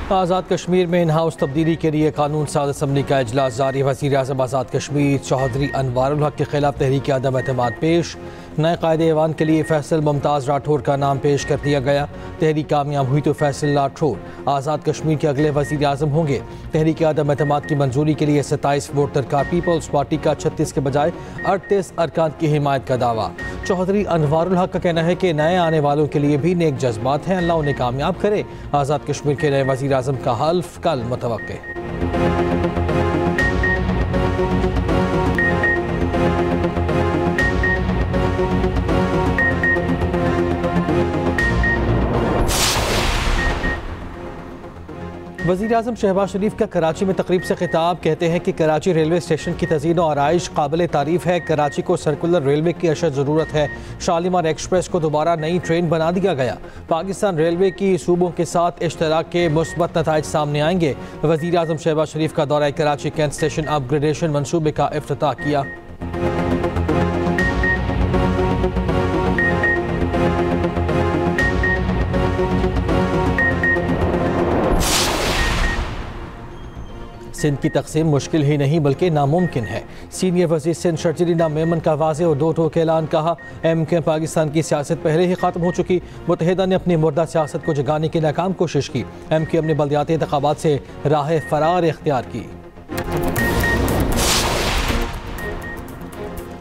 आज़ाद कश्मीर में in house तब्दीली के लिए कानून साज असम्बली का इजलास जारी। वज़ीर आज़म आज़ाद कश्मीर चौधरी अनवारुल हक के खिलाफ तहरीक अदम एतमाद पेश। नए कायदे ऐवान के लिए फैसल मुमताज़ राठौर का नाम पेश कर दिया गया। तहरीक कामयाब हुई तो फैसल राठौर आज़ाद कश्मीर के अगले वज़ीर आज़म होंगे। तहरीक अदम एतमाद की मंजूरी के लिए 27 वोट दरकार। पीपल्स पार्टी का 36 के बजाय 38 अरकान की हिमायत का दावा। चौधरी अनवारुल हक का कहना है कि नए आने वालों के लिए भी नेक जज्बात हैं, अल्लाह उन्हें कामयाब करे। आज़ाद कश्मीर के नए वज़ीर आज़म का हल्फ कल मुतवक्के। वज़ीर आज़म शहबाज शरीफ का कराची में तकरीब से खिताब। कहते हैं कि कराची रेलवे स्टेशन की तज़ीन और आराइश काबिल तारीफ़ है। कराची को सर्कुलर रेलवे की अशद ज़रूरत है। शालीमार एक्सप्रेस को दोबारा नई ट्रेन बना दिया गया। पाकिस्तान रेलवे की सूबों के साथ इश्तराक के मुस्बत नताइज सामने आएंगे। वज़ीर आज़म शहबाज शरीफ का दौरा कराची कैंट स्टेशन अपग्रेडेशन मनसूबे का इफ्तिताह किया। सिंध की तकसीम मुश्किल ही नहीं बल्कि नामुमकिन है। सीनियर वज़ीर सिंध शर्जीला मेमन का वाज़ेह और दो टोक ऐलान। कहा MKM पाकिस्तान की सियासत पहले ही ख़त्म हो चुकी। मुत्तहिदा ने अपनी मुर्दा सियासत को जगाने की नाकाम कोशिश की। MKM ने बल्दियाती इंतखाबात से राह फरार इख्तियार की।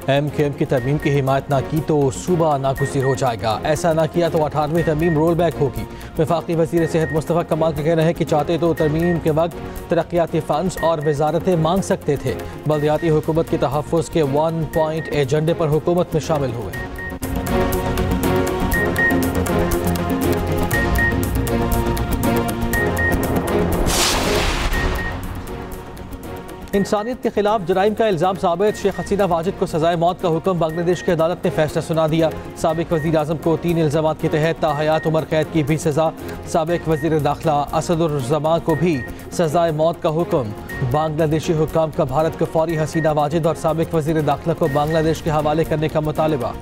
MKM की तरमीम की हिमायत ना की तो सूबा नागुज़ीर हो जाएगा। ऐसा ना किया तो 18वीं तरमीम रोल बैक होगी। वफाकी वज़ीर सेहत मुस्तफ़ा कमाल का कहना है कि चाहते तो तरमीम के वक्त तरक्याती फ़ंड्स और वजारतें मांग सकते थे। बल्दियाती हुकूमत के तहफ़्फ़ुज़ के 1 पॉइंट एजेंडे पर हुकूमत में शामिल हुए। इंसानियत के खिलाफ जराइम का इल्ज़ाम साबित। शेख हसीना वाजिद को सजाए मौत का हुक्म। बांग्लादेश की अदालत ने फैसला सुना दिया। साबिक वज़ीर आज़म को 3 इल्ज़ामात के तहत ताहयात उम्र कैद की भी सज़ा। साबिक वज़ीर दाखिला असदुर्रज़मा को भी सजाए मौत का हुक्म। बांग्लादेशी हुक्काम का भारत को फौरी हसीना वाजिद और साबिक वज़ीर दाखिला को बांग्लादेश के हवाले करने का मुतालबा।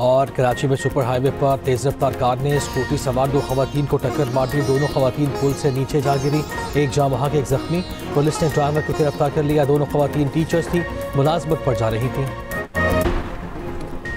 और कराची में सुपर हाईवे पर तेज़ रफ्तार कार ने स्कूटी सवार 2 खवातीन को टक्कर मार दी। दोनों खवातीन पुल से नीचे जा गिरी। एक जाँ वहाँ के एक जख्मी। पुलिस ने ड्राइवर को गिरफ्तार कर लिया। दोनों खवातीन टीचर्स थी, मुलाजमत पर जा रही थी।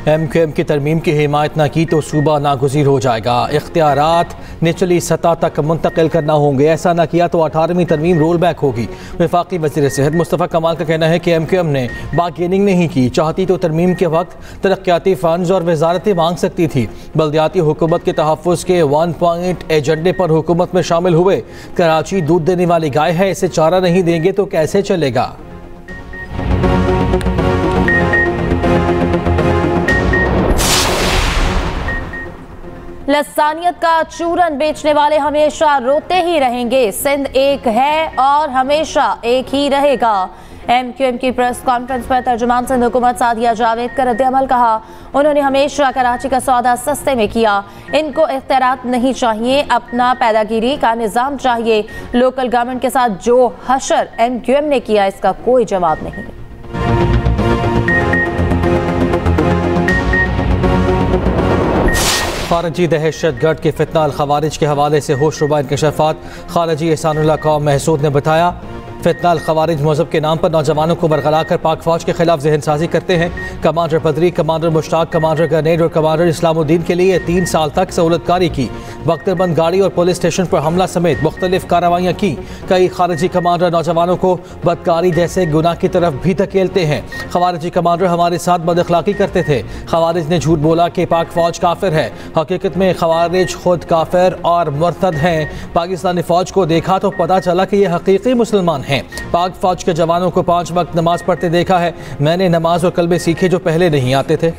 MKM की तरमीम की हिमायत ना की तो सूबा नागुज़ीर हो जाएगा। इख्तियारात निचली सतह तक मुंतकिल करना होंगे। ऐसा ना किया तो 18वीं तरमीम रोल बैक होगी। वफाकी वज़ीर सेहत मुस्तफ़ा कमाल का कहना है कि MKM ने बारगेनिंग नहीं की। चाहती तो तरमीम के वक्त तरक्याती फ़ंड्स और वजारतें मांग सकती थी। बल्दियाती हुकूमत के तहफ़्फ़ुज़ के 1 पॉइंट एजेंडे पर हुकूमत में शामिल हुए। कराची दूध देने वाली गाय है, इसे चारा नहीं देंगे तो कैसे चलेगा। लसानियत का चूरन बेचने वाले हमेशा रोते ही रहेंगे। सिंध एक है और हमेशा एक ही रहेगा। MKM की प्रेस कॉन्फ्रेंस पर तर्जुमान सिंध हुकूमत सादिया जावेद का रद्द-ए-अमल कहा। उन्होंने हमेशा कराची का सौदा सस्ते में किया। इनको इख्तियारात नहीं चाहिए, अपना पैदागिरी का निज़ाम चाहिए। लोकल गवर्नमेंट के साथ जो हशर MKM ने किया इसका कोई जवाब नहीं। खारजी दहशतगर्द के फितना अल खवारिज के हवाले से होशरुबा इंकशाफात। खारजी एहसानुल्लाह कौम महसूद ने बताया फितना अल खवारिज मज़हब के नाम पर नौजवानों को बरगला कर पाक फौज के खिलाफ जहन साजी करते हैं। कमांडर बदरी, कमांडर मुश्ताक, कमांडर गरनेड और कमांडर इस्लामुद्दीन के लिए 3 साल तक सहूलतकारी की। बख्तरबंद गाड़ी और पुलिस स्टेशन पर हमला समेत मुख्तलिफ कार्रवाइयाँ की। कई खारजी कमांडर नौजवानों को बदकारी जैसे गुनाह की तरफ भी धकेलते हैं। खवारिजी कमांडर हमारे साथ बदअखलाकी करते थे। खवारिज ने झूठ बोला कि पाक फौज काफिर है। हकीकत में खवारिज खुद काफिर और मुर्तद हैं। पाकिस्तानी फौज को देखा तो पता चला कि ये हकीकी मुसलमान हैं। पाक फौज के जवानों को 5 वक्त नमाज पढ़ते देखा है। मैंने नमाज और कलमे सीखे जो पहले नहीं आते थे।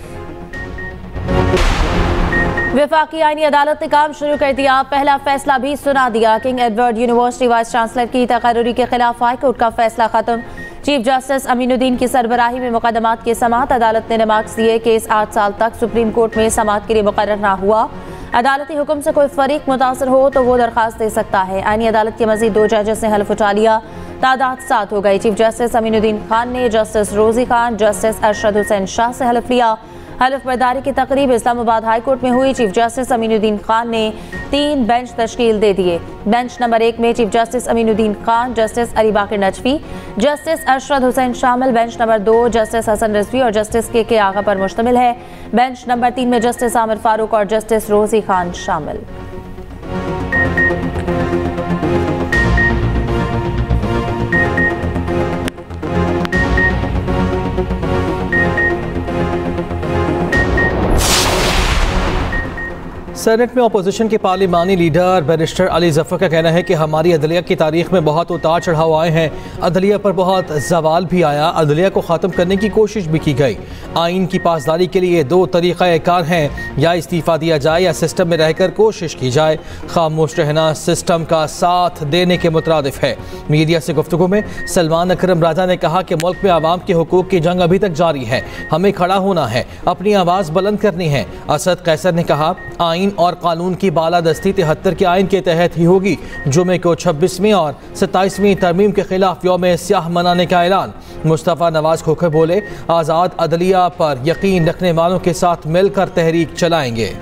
वफाकी आईनी अदालत ने काम शुरू कर दिया। पहला फैसला भी सुना दिया। King Edward university vice chancellor की तकर्री के खिलाफ हाईकोर्ट का फैसला खत्म। चीफ जस्टिस अमीनुद्दीन की सरबराही में मुकदमात की समाअत। अदालत ने रिमार्क्स दिए। केस 8 साल तक सुप्रीम कोर्ट में समाअत के लिए मुकर्रर ना हुआ। अदालती हुक्म से कोई फरीक मुतासर हो तो वो दरखास्त दे सकता है। आईनी अदालत के मजीद 2 जजेस ने हल्फ उठा लिया। तादाद 7 हो गई। चीफ जस्टिस अमीनुद्दीन खान ने जस्टिस रोजी खान, जस्टिस अरशद हुसैन शाह से हलफ लिया। हलफ बर्दारी की तकरीब इस्लामाबाद हाई कोर्ट में हुई। चीफ जस्टिस अमीनुद्दीन खान ने 3 बेंच तश्कील दे दिए। बेंच नंबर 1 में chief justice Aminuddin Khan, justice Ali Baqar Najafi, justice Arshad Hussain शामिल। Bench number 2 justice Hasan Rizvi और जस्टिस के आगा पर मुश्तमिल है। बेंच नंबर 3 में जस्टिस आमिर फारूक और जस्टिस रोजी खान शामिल। सेनेट में अपोजिशन के पार्लिमानी लीडर बैरिस्टर अली जफर का कहना है कि हमारी अदलिया की तारीख में बहुत उतार चढ़ाव आए हैं, अदलिया पर बहुत जवाल भी आया, अदलिया को ख़त्म करने की कोशिश भी की गई। आइन की पासदारी के लिए 2 तरीक़ाकार हैं, या इस्तीफ़ा दिया जाए या सिस्टम में रहकर कोशिश की जाए। खामोश रहना सिस्टम का साथ देने के मुतरादिफ है। मीडिया से गुफ्तगू में सलमान अकरम राजा ने कहा कि मुल्क में आवाम के हुकूक की जंग अभी तक जारी है, हमें खड़ा होना है, अपनी आवाज़ बुलंद करनी है। असद कैसर ने कहा आइन और कानून की बालादस्ती 73 के आइन के तहत ही होगी। जुमे को 26वीं और 27वीं तरमीम के खिलाफ यौम स्याह मनाने का ऐलान। मुस्तफ़ा नवाज खोखर बोले आज़ाद अदलिया पर यकीन रखने वालों के साथ मिलकर तहरीक चलाएंगे।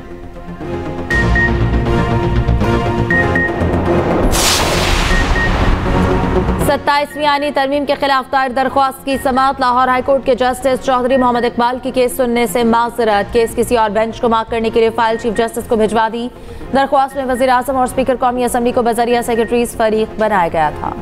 27वीं आईनी तरमीम के खिलाफ दायर दरख्वास्त की समाअत। लाहौर हाईकोर्ट के जस्टिस चौधरी मोहम्मद इकबाल की केस सुनने से माजरत। केस किसी और बेंच को मार्क करने के लिए फाइल चीफ जस्टिस को भिजवा दी। दरख्वास्त में वज़ीर आज़म और स्पीकर कौमी असम्बली को बजरिया सेक्रेटरीज फरीक बनाया गया था।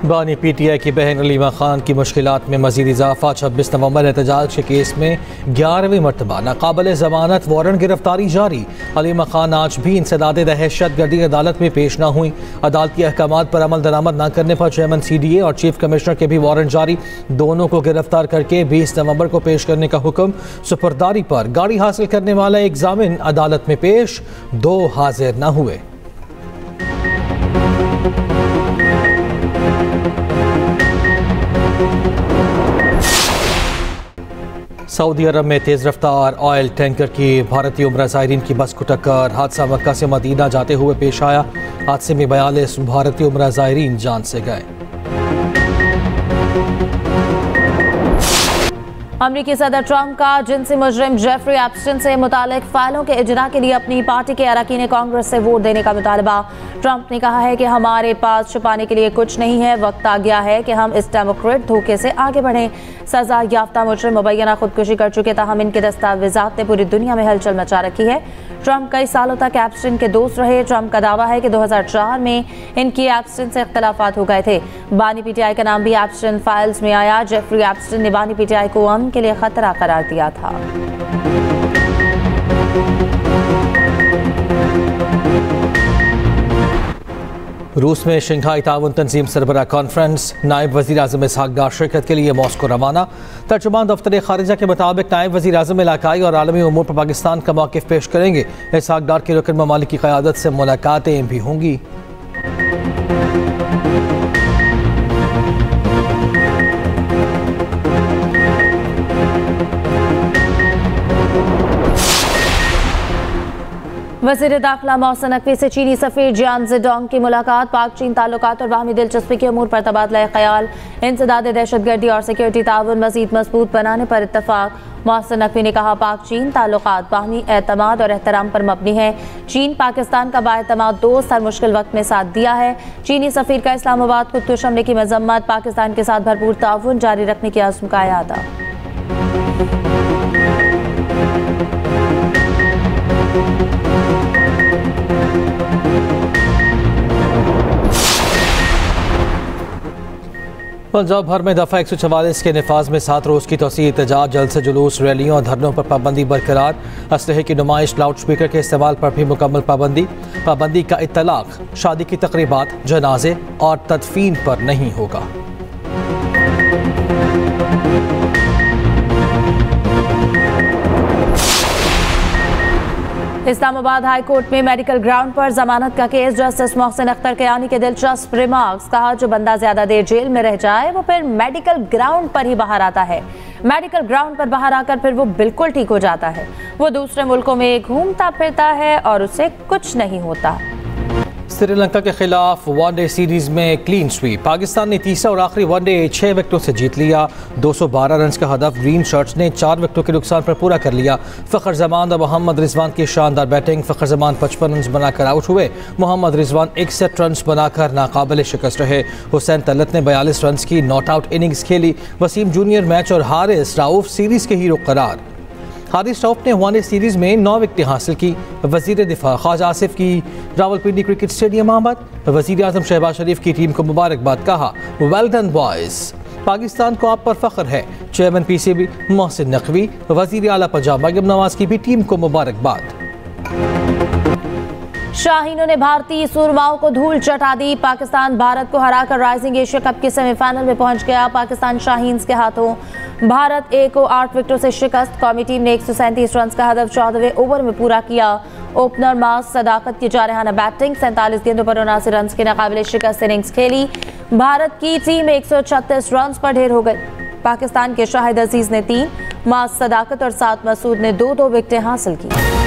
बानी PTI की बहन अलीमा खान की मुश्किलात में मजीद इजाफा। 26 नवंबर एहतजाज के केस में 11वीं मरतबा नाकाबिल ज़मानत वारंट गिरफ्तारी जारी। अलीमा खान आज भी इंसदाद दहशत गर्दी अदालत में पेश न हुई। अदालती अहकामात पर अमल दरामद न करने पर चेयरमैन CDA और चीफ कमिश्नर के भी वारंट जारी। दोनों को गिरफ्तार करके 20 नवंबर को पेश करने का हुक्म। सुपुर्दारी पर गाड़ी हासिल करने वाला एक जामिन अदालत में पेश, 2 हाजिर न हुए। सऊदी अरब में तेज़ रफ्तार ऑयल टैंकर की भारतीय उम्रा ज़ायरीन की बस को टक्कर। हादसा मक्का से मदीना जाते हुए पेश आया। हादसे में 42 भारतीय उम्रा ज़ायरीन जान से गए। अमरीकी सदर ट्रंप का जिनसी मुजरिम जेफरी एप्स्टीन से मुतालिक फाइलों के इजरा के लिए अपनी पार्टी के अरकान कांग्रेस से वोट देने का मुतालबा। ट्रंप ने कहा है कि हमारे पास छुपाने के लिए कुछ नहीं है, वक्त आ गया है कि हम इस डेमोक्रेट धोखे से आगे बढ़ें। सजा याफ्ता मुजरिम मुबैना खुदकुशी कर चुके, ताहम इनके दस्तावेजात ने पूरी दुनिया में हलचल मचा रखी है। ट्रंप कई सालों तक एप्स्टीन के दोस्त रहे। ट्रंप का दावा है कि 2004 में इनकी एप्स्टीन से इख्तलाफात हो गए थे। बानी PTI का नाम भी एप्स्टीन फाइल्स में आया। जेफरी एप्स्टीन ने बानी PTI को अमन के लिए खतरा करार दिया था। रूस में शंघाई ताउन तंजीम सरबराह कॉन्फ्रेंस। नायब वज़ीर आज़म इसहाक डार शिरकत के लिए मॉस्को रवाना। तर्जुमान दफ्तर खारिजा के मुताबिक नायब वज़ीर आज़म इलाकाई और आलमी उमूर पर पाकिस्तान का मौक़िफ़ पेश करेंगे। इसहाक डार के रुकन ममालिक की क़यादत से मुलाकातें भी होंगी। वज़ीर दाखिला मोहसिन नकवी से चीनी सफ़ीर जियान ज़ेडोंग की मुलाकात। पाक चीन ताल्लुकात और बाहमी दिलचस्पी के अमूर पर तबादला ख्याल। इंसदाद दहशतगर्दी और सिक्योरिटी ताउन मज़ीद मजबूत बनाने पर इत्तफाक। मोहसिन नकवी ने कहा पाक चीन ताल्लुकात बाहमी एतमाद और एहतराम पर मबनी है। चीन पाकिस्तान का बाएतमाद दोस्त हर मुश्किल वक्त में साथ दिया है। चीनी सफ़ीर का इस्लामाबाद खुदकुश हमले की मजम्मत। पाकिस्तान के साथ भरपूर ताउन जारी रखने की आज़म का इरादा। पंजाब भर में दफ़ा 144 के नफाज में 7 रोज़ की तोसी एहतजाज। जल्द से जुलूस, रैलियों और धरनों पर पाबंदी बरकरार। असलहे की नुमाइश, लाउड स्पीकर के इस्तेमाल पर भी मुकम्मल पाबंदी का इत्तलाक। शादी की तकरीबात, जनाजे और तदफीन पर नहीं होगा। इस्लामाबाद हाई कोर्ट में मेडिकल ग्राउंड पर जमानत का केस। जस्टिस मोहसिन अख्तर कियानी के दिलचस्प रिमार्क्स। कहा, जो बंदा ज्यादा देर जेल में रह जाए वो फिर मेडिकल ग्राउंड पर ही बाहर आता है। मेडिकल ग्राउंड पर बाहर आकर फिर वो बिल्कुल ठीक हो जाता है। वो दूसरे मुल्कों में घूमता फिरता है और उसे कुछ नहीं होता। श्रीलंका के खिलाफ वनडे सीरीज में क्लीन स्वीप। पाकिस्तान ने तीसरा और आखिरी वनडे 6 विकेटों से जीत लिया। 212 रन का हदफ ग्रीन शर्ट्स ने 4 विकेटों के नुकसान पर पूरा कर लिया। फ़खर जमान और मोहम्मद रिजवान की शानदार बैटिंग। फ़खर जमान 55 रन बनाकर आउट हुए। मोहम्मद रिजवान 61 रन बनाकर नाकाबिल शिकस्त रहे। हुसैन तलत ने 42 रन की नॉट आउट इनिंग्स खेली। वसीम जूनियर मैच और हारिस राउफ सीरीज के हीरो करार। हारिस राउफ ने वनडे सीरीज में 9 विकेटें हासिल की। वजीर दिफा ख्वाजा आसिफ की रावलपिंडी क्रिकेट स्टेडियम आमद। वजीर आजम शहबाज शरीफ की टीम को मुबारकबाद। कहा, वेल डन बॉयज, पाकिस्तान को आप पर फख्र है। चेयरमैन पीसीबी मोहसिन नकवी, वजीर आला पंजाब मरियम नवाज की भी टीम को मुबारकबाद। शाहीनों ने भारतीय सूरमाओं को धूल चटा दी। पाकिस्तान भारत को हराकर राइजिंग एशिया कप के सेमीफाइनल में पहुंच गया। पाकिस्तान शाहीन्स के हाथों भारत ए को 8 विकेटों से शिकस्त। कौमी टीम ने 137 रन का हदफ 14वें ओवर में पूरा किया। ओपनर मास सदाकत की जारहाना बैटिंग। 47 गेंदों पर 79 रन की नाकाबिले शिकस्त इनिंग्स खेली। भारत की टीम 136 रन पर ढेर हो गई। पाकिस्तान के शाहिद अजीज ने 3, मास सदाकत और 7 मसूद ने 2-2 विकेटें हासिल की।